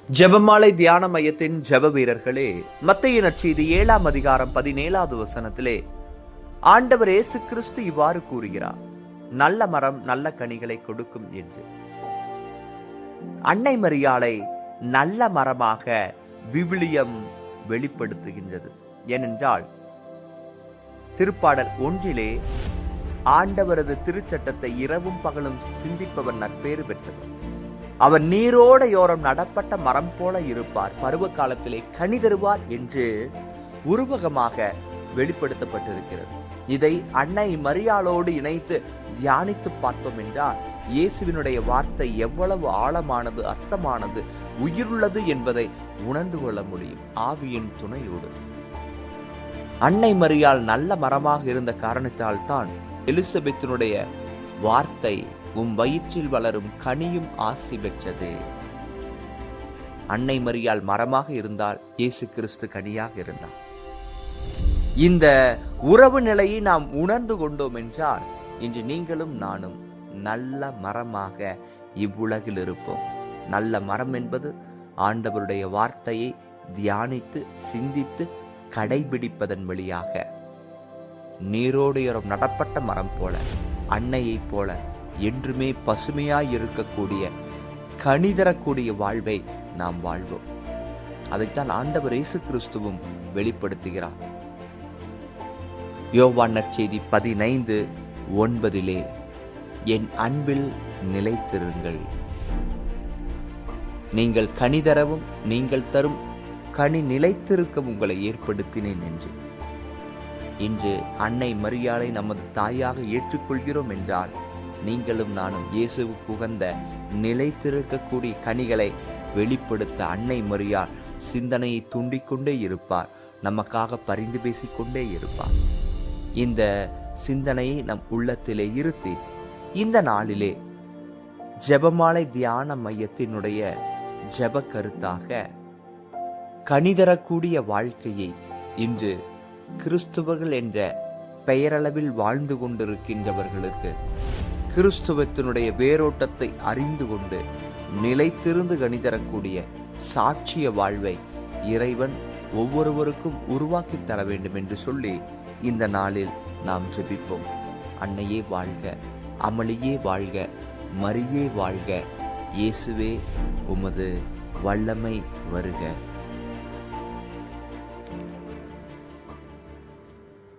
ஜெபமாலை தியான மையத்தின் ஜெப வீரர்களே, மத்தேயு நற்செய்தி 7ஆம் அதிகாரம் 17வது வசனத்திலே ஆண்டவர் இயேசு கிறிஸ்து இவ்வாறு கூறுகிறார், நல்ல மரம் நல்ல கனிகளை கொடுக்கும் என்று. அன்னை மரியாளை நல்ல மரமாக விவிலியம் வெளிப்படுத்துகின்றது. ஏனென்றால் திருப்பாடல் 1 ஆண்டவரது திருச்சட்டத்தை இரவும் பகலும் சிந்திப்பவர் நற்பேறு பெற்றவர். அவர் நீரோடையோரம் நடப்பட்ட மரம் போல இருப்பார், பருவ காலத்திலே கனி தருவார் என்று உருவகமாக வெளிப்படுத்தப்பட்டிருக்கிறது. இதை அன்னை மரியாளோடு இணைத்து தியானித்து பார்த்தோம் என்றால் இயேசுவினுடைய வார்த்தை எவ்வளவு ஆழமானது, அர்த்தமானது, உயிருள்ளது என்பதை உணர்ந்து கொள்ள முடியும் ஆவியின் துணையோடு. அன்னை மரியாள் நல்ல மரமாக இருந்த காரணத்தால் தான் எலிசபெத்தினுடைய வார்த்தை உம் வயிற்றில் வளரும் கனியும் ஆசி பெற்றது. அன்னை மரியாள் மரமாக இருந்தால் இயேசு கிறிஸ்து கனியாக இருந்தார். இந்த உறவு நிலையை நாம் உணர்ந்து கொண்டோம் என்றால் இன்று நீங்களும் நானும் நல்ல மரமாக இவ்வுலகில் இருப்போம். நல்ல மரம் என்பது ஆண்டவருடைய வார்த்தையை தியானித்து சிந்தித்து கடைபிடிப்பதன் வழியாக நீரோடையோரம் நடப்பட்ட மரம் போல, அன்னையைப் போல என்றுமே பசுமையாய் இருக்கக்கூடிய கனி தரக்கூடிய வாழ்வை நாம் வாழ்வோம். அதைத்தான் ஆண்டவர் இயேசு கிறிஸ்துவும் வெளிப்படுத்துகிறார். யோவான் நற்செய்தி 15:9 என் அன்பில் நிலைத்திருங்கள், நீங்கள் கனி தரவும் நீங்கள் தரும் கனி நிலைத்திருக்க உங்களை ஏற்படுத்தினேன் என்று. இன்று அன்னை மரியாளை நமது தாயாக ஏற்றுக்கொள்கிறோம் என்றால் நீங்களும் நானும் இயேசுவுக்கு உகந்த நிலைத்திருக்கக்கூடிய கனிகளை வெளிப்படுத்த அன்னை மரியாள் சிந்தனையை தூண்டிக்கொண்டே இருப்பார், நமக்காக பரிந்து பேசிக்கொண்டே இருப்பார். இந்த சிந்தனையை நம் உள்ளத்திலே இருத்தி இந்த நாளிலே ஜெபமாலை தியான மையத்தினுடைய ஜெப கருத்தாக கனிதரக்கூடிய வாழ்க்கையை இன்று கிறிஸ்துவர்கள் என்ற பெயரளவில் வாழ்ந்து கொண்டிருக்கின்றவர்களுக்கு கிறிஸ்துவத்தினுடைய வேரோட்டத்தை அறிந்து கொண்டு நிலைத்திருந்து கனிதரக்கூடிய சாட்சிய வாழ்வை இறைவன் ஒவ்வொருவருக்கும் உருவாக்கி தர வேண்டும் என்று சொல்லி இந்த நாளில் நாம் ஜெபிப்போம். அன்னையே வாழ்க, அமளியே வாழ்க, மரியே வாழ்க, இயேசுவே உமது வல்லமை வருக.